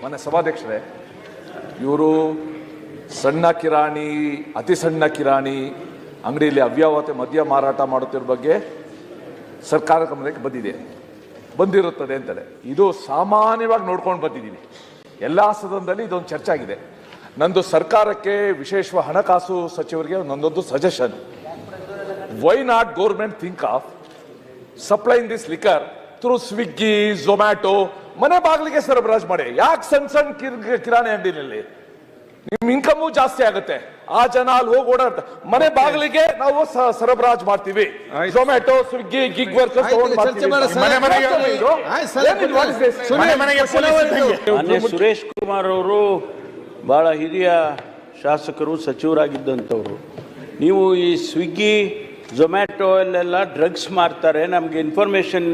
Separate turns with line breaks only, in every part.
ಮನೆ ಸಭಾಧ್ಯಕ್ಷರೇ, ಇವರು ಸಣ್ಣ ಕಿರಾಣಿ, ಅತಿ ಸಣ್ಣ ಕಿರಾಣಿ ಅಂಗಡಿಯಲ್ಲಿ ಅವ್ಯಾವತೆ ಮದ್ಯ ಮಾರಾಟ ಮಾಡುತ್ತಿರೋ ಬಗ್ಗೆ ಸರ್ಕಾರ ಗಮನಕ್ಕೆ ಬಂದಿರುತ್ತದೆ ಅಂತಾರೆ. ಇದು ಸಾಮಾನ್ಯವಾಗಿ ನೋಡ್ಕೊಂಡು ಬಂದಿದ್ದೀವಿ. ಎಲ್ಲ ಸದನದಲ್ಲಿ ಇದೊಂದು ಚರ್ಚೆ ಆಗಿದೆ. ನಂದು ಸರ್ಕಾರಕ್ಕೆ, ವಿಶೇಷವಾಗಿ ಹಣಕಾಸು ಸಚಿವರಿಗೆ ನಂದೊಂದು suggestion. Why not government think of supplying this liquor through Swiggy, Zomato, ಮನೆ ಬಾಗಿಲಿಗೆ ಸರಬರಾಜು ಮಾಡಿ. ಯಾಕೆ ಸಣ್ಣ ಕಿರಾಣಿ ಅಂಗಡಿನಲ್ಲಿ ನಿಮ್ ಇನ್ಕಮು ಜಾಸ್ತಿ ಆಗುತ್ತೆ. ಆ ಜನ ಅಲ್ಲಿ ಹೋಗಿ ಓಡಾಡ್ತಾರೆ. ಮನೆ ಬಾಗಿಲಿಗೆ ನಾವು ಸರಬರಾಜು ಮಾಡ್ತೀವಿ. Zomato, Swiggy, gig workers
Suresh Kumar ಅವರು ಬಹಳ ಹಿರಿಯ ಶಾಸಕರು, ಸಚಿವರಾಗಿದ್ದಂಥವ್ರು. ನೀವು ಈ ಸ್ವಿಗ್ಗಿ, ಝೊಮ್ಯಾಟೊ ಅಲ್ಲೆಲ್ಲ ಡ್ರಗ್ಸ್ ಮಾರ್ತಾರೆ, ನಮಗೆ ಇನ್ಫಾರ್ಮೇಷನ್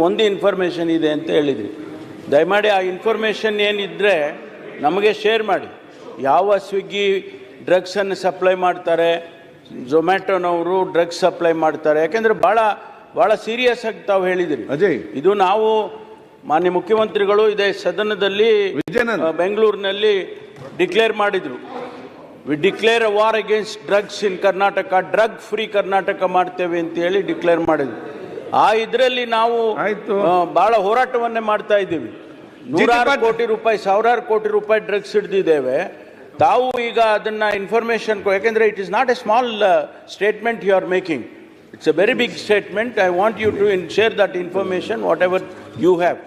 ಒಂದು ಇನ್ಫಾರ್ಮೇಷನ್ ಇದೆ ಅಂತ ಹೇಳಿದ್ರಿ. ದಯಮಾಡಿ ಆ ಇನ್ಫಾರ್ಮೇಷನ್ ಏನಿದ್ರೆ ನಮಗೆ ಶೇರ್ ಮಾಡಿ. ಯಾವ ಸ್ವಿಗ್ಗಿ ಡ್ರಗ್ಸನ್ನು ಸಪ್ಲೈ ಮಾಡ್ತಾರೆ, ಝೊಮ್ಯಾಟೊನವರು ಡ್ರಗ್ಸ್ ಸಪ್ಲೈ ಮಾಡ್ತಾರೆ. ಯಾಕೆಂದರೆ ಭಾಳ ಸೀರಿಯಸ್ ಆಗಿ ತಾವು ಹೇಳಿದಿರಿ
ಅಜಯ್.
ಇದು ನಾವು ಮಾನ್ಯ ಮುಖ್ಯಮಂತ್ರಿಗಳು ಇದೇ ಸದನದಲ್ಲಿ ಬೆಂಗಳೂರಿನಲ್ಲಿ ಡಿಕ್ಲೇರ್ ಮಾಡಿದರು. We declare a war against drugs in Karnataka, drug free Karnataka ಮಾಡ್ತೇವೆ ಅಂತ ಹೇಳಿ ಡಿಕ್ಲೇರ್ ಮಾಡಿದ್ವಿ. ಆ ಇದರಲ್ಲಿ ನಾವು ಬಹಳ ಹೋರಾಟವನ್ನೇ ಮಾಡ್ತಾ ಇದ್ದೀವಿ. ನೂರಾರು ಕೋಟಿ ರೂಪಾಯಿ, ಸಾವಿರಾರು ಕೋಟಿ ರೂಪಾಯಿ ಡ್ರಗ್ಸ್ ಹಿಡಿದಿದ್ದೇವೆ. ತಾವು ಈಗ ಅದನ್ನ ಇನ್ಫಾರ್ಮೇಶನ್, ಯಾಕೆಂದ್ರೆ it is not a small statement you are making, it's a very big statement. I want you to share that information whatever you have.